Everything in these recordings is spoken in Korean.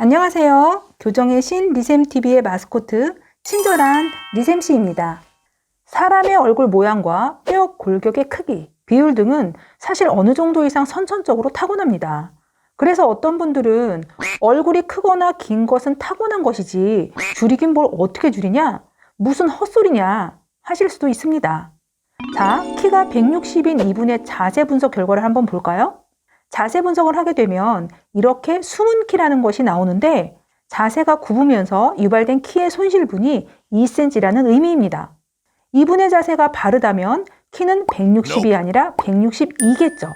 안녕하세요. 교정의 신 리샘TV의 마스코트 친절한 리샘씨입니다. 사람의 얼굴 모양과 뼈 골격의 크기, 비율 등은 사실 어느 정도 이상 선천적으로 타고납니다. 그래서 어떤 분들은 얼굴이 크거나 긴 것은 타고난 것이지 줄이긴 뭘 어떻게 줄이냐? 무슨 헛소리냐? 하실 수도 있습니다. 자, 키가 160인 이분의 자세 분석 결과를 한번 볼까요? 자세 분석을 하게 되면 이렇게 숨은 키라는 것이 나오는데 자세가 굽으면서 유발된 키의 손실분이 2cm라는 의미입니다. 이분의 자세가 바르다면 키는 160이 아니라 162겠죠.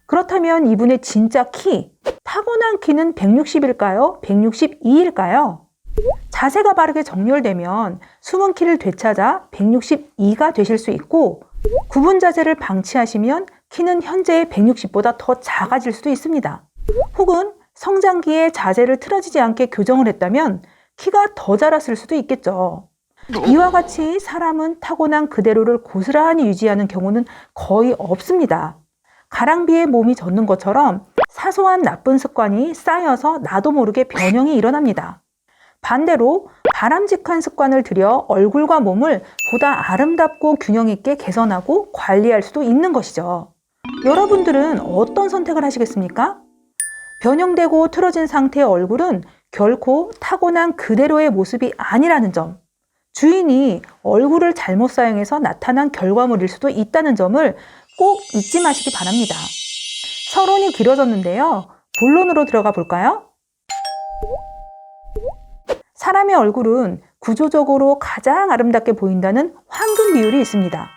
그렇다면 이분의 진짜 키, 타고난 키는 160일까요? 162일까요? 자세가 바르게 정렬되면 숨은 키를 되찾아 162가 되실 수 있고 굽은 자세를 방치하시면 키는 현재의 160보다 더 작아질 수도 있습니다. 혹은 성장기에 자세를 틀어지지 않게 교정을 했다면 키가 더 자랐을 수도 있겠죠. 이와 같이 사람은 타고난 그대로를 고스란히 유지하는 경우는 거의 없습니다. 가랑비에 몸이 젖는 것처럼 사소한 나쁜 습관이 쌓여서 나도 모르게 변형이 일어납니다. 반대로 바람직한 습관을 들여 얼굴과 몸을 보다 아름답고 균형 있게 개선하고 관리할 수도 있는 것이죠. 여러분들은 어떤 선택을 하시겠습니까? 변형되고 틀어진 상태의 얼굴은 결코 타고난 그대로의 모습이 아니라는 점, 주인이 얼굴을 잘못 사용해서 나타난 결과물일 수도 있다는 점을 꼭 잊지 마시기 바랍니다. 서론이 길어졌는데요. 본론으로 들어가 볼까요? 사람의 얼굴은 구조적으로 가장 아름답게 보인다는 황금 비율이 있습니다.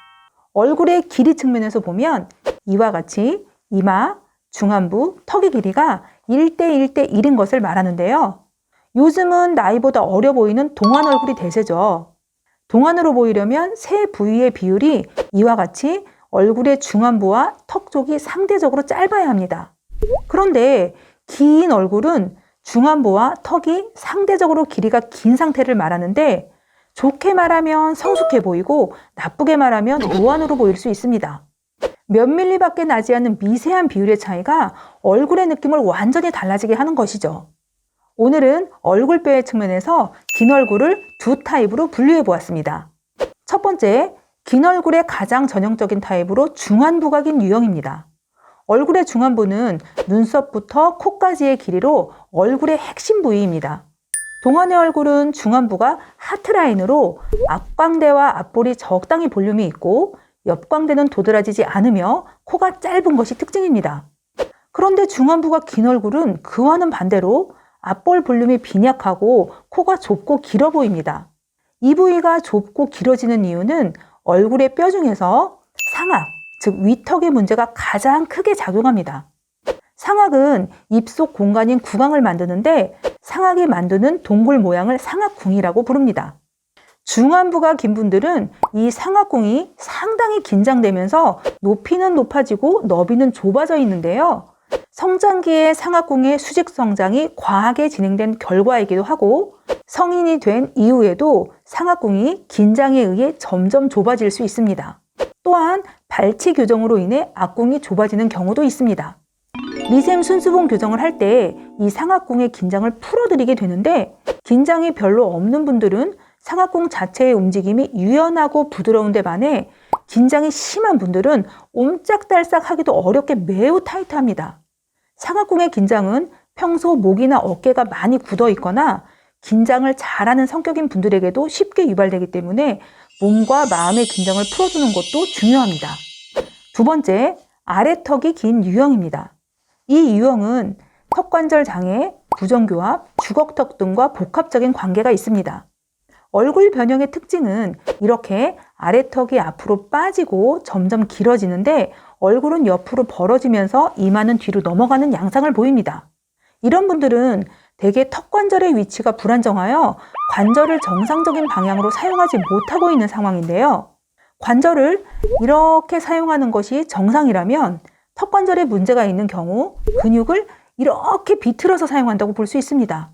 얼굴의 길이 측면에서 보면 이와 같이 이마, 중안부, 턱의 길이가 1대 1인 것을 말하는데요. 요즘은 나이보다 어려 보이는 동안 얼굴이 대세죠. 동안으로 보이려면 세 부위의 비율이 이와 같이 얼굴의 중안부와 턱 쪽이 상대적으로 짧아야 합니다. 그런데 긴 얼굴은 중안부와 턱이 상대적으로 길이가 긴 상태를 말하는데 좋게 말하면 성숙해 보이고 나쁘게 말하면 노안으로 보일 수 있습니다. 몇 밀리밖에 나지 않는 미세한 비율의 차이가 얼굴의 느낌을 완전히 달라지게 하는 것이죠. 오늘은 얼굴뼈의 측면에서 긴 얼굴을 두 타입으로 분류해 보았습니다. 첫 번째, 긴 얼굴의 가장 전형적인 타입으로 중안부가 긴 유형입니다. 얼굴의 중안부는 눈썹부터 코까지의 길이로 얼굴의 핵심 부위입니다. 동안의 얼굴은 중안부가 하트라인으로 앞광대와 앞볼이 적당히 볼륨이 있고 옆광대는 도드라지지 않으며 코가 짧은 것이 특징입니다. 그런데 중안부가 긴 얼굴은 그와는 반대로 앞볼 볼륨이 빈약하고 코가 좁고 길어 보입니다. 이 부위가 좁고 길어지는 이유는 얼굴의 뼈 중에서 상악, 즉 위턱의 문제가 가장 크게 작용합니다. 상악은 입속 공간인 구강을 만드는데 상악이 만드는 동굴 모양을 상악궁이라고 부릅니다. 중안부가 긴 분들은 이 상악궁이 상당히 긴장되면서 높이는 높아지고 너비는 좁아져 있는데요. 성장기의 상악궁의 수직 성장이 과하게 진행된 결과이기도 하고 성인이 된 이후에도 상악궁이 긴장에 의해 점점 좁아질 수 있습니다. 또한 발치 교정으로 인해 악궁이 좁아지는 경우도 있습니다. 리샘 순수봉 교정을 할 때 이 상악궁의 긴장을 풀어드리게 되는데 긴장이 별로 없는 분들은 상악궁 자체의 움직임이 유연하고 부드러운데 반해 긴장이 심한 분들은 옴짝달싹 하기도 어렵게 매우 타이트합니다. 상악궁의 긴장은 평소 목이나 어깨가 많이 굳어 있거나 긴장을 잘하는 성격인 분들에게도 쉽게 유발되기 때문에 몸과 마음의 긴장을 풀어주는 것도 중요합니다. 두 번째, 아래턱이 긴 유형입니다. 이 유형은 턱관절 장애, 부정교합, 주걱턱 등과 복합적인 관계가 있습니다. 얼굴 변형의 특징은 이렇게 아래턱이 앞으로 빠지고 점점 길어지는데 얼굴은 옆으로 벌어지면서 이마는 뒤로 넘어가는 양상을 보입니다. 이런 분들은 대개 턱관절의 위치가 불안정하여 관절을 정상적인 방향으로 사용하지 못하고 있는 상황인데요. 관절을 이렇게 사용하는 것이 정상이라면 턱관절에 문제가 있는 경우 근육을 이렇게 비틀어서 사용한다고 볼 수 있습니다.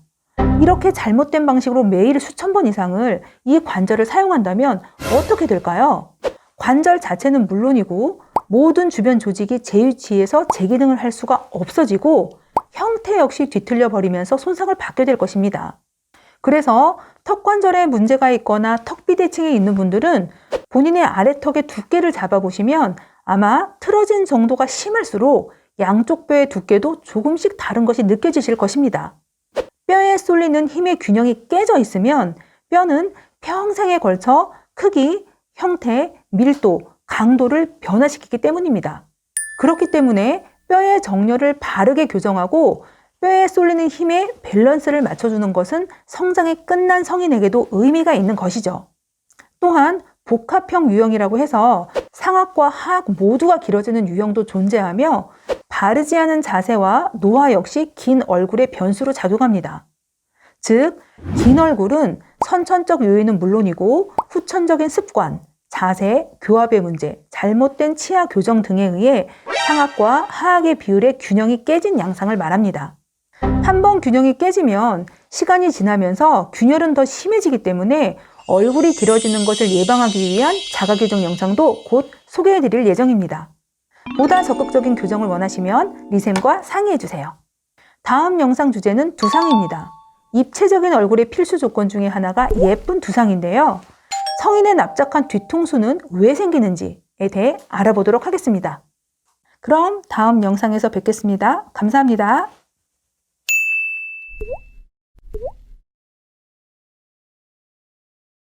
이렇게 잘못된 방식으로 매일 수천 번 이상을 이 관절을 사용한다면 어떻게 될까요? 관절 자체는 물론이고 모든 주변 조직이 제 위치에서 제 기능을 할 수가 없어지고 형태 역시 뒤틀려 버리면서 손상을 받게 될 것입니다. 그래서 턱 관절에 문제가 있거나 턱 비대칭이 있는 분들은 본인의 아래턱의 두께를 잡아보시면 아마 틀어진 정도가 심할수록 양쪽 뼈의 두께도 조금씩 다른 것이 느껴지실 것입니다. 뼈에 쏠리는 힘의 균형이 깨져 있으면 뼈는 평생에 걸쳐 크기, 형태, 밀도, 강도를 변화시키기 때문입니다. 그렇기 때문에 뼈의 정렬을 바르게 교정하고 뼈에 쏠리는 힘의 밸런스를 맞춰주는 것은 성장이 끝난 성인에게도 의미가 있는 것이죠. 또한 복합형 유형이라고 해서 상악과 하악 모두가 길어지는 유형도 존재하며 바르지 않은 자세와 노화 역시 긴 얼굴의 변수로 작용합니다. 즉, 긴 얼굴은 선천적 요인은 물론이고 후천적인 습관, 자세, 교합의 문제, 잘못된 치아 교정 등에 의해 상악과 하악의 비율의 균형이 깨진 양상을 말합니다. 한번 균형이 깨지면 시간이 지나면서 균열은 더 심해지기 때문에 얼굴이 길어지는 것을 예방하기 위한 자가교정 영상도 곧 소개해드릴 예정입니다. 보다 적극적인 교정을 원하시면 리쌤과 상의해주세요. 다음 영상 주제는 두상입니다. 입체적인 얼굴의 필수 조건 중에 하나가 예쁜 두상인데요. 성인의 납작한 뒤통수는 왜 생기는지에 대해 알아보도록 하겠습니다. 그럼 다음 영상에서 뵙겠습니다. 감사합니다.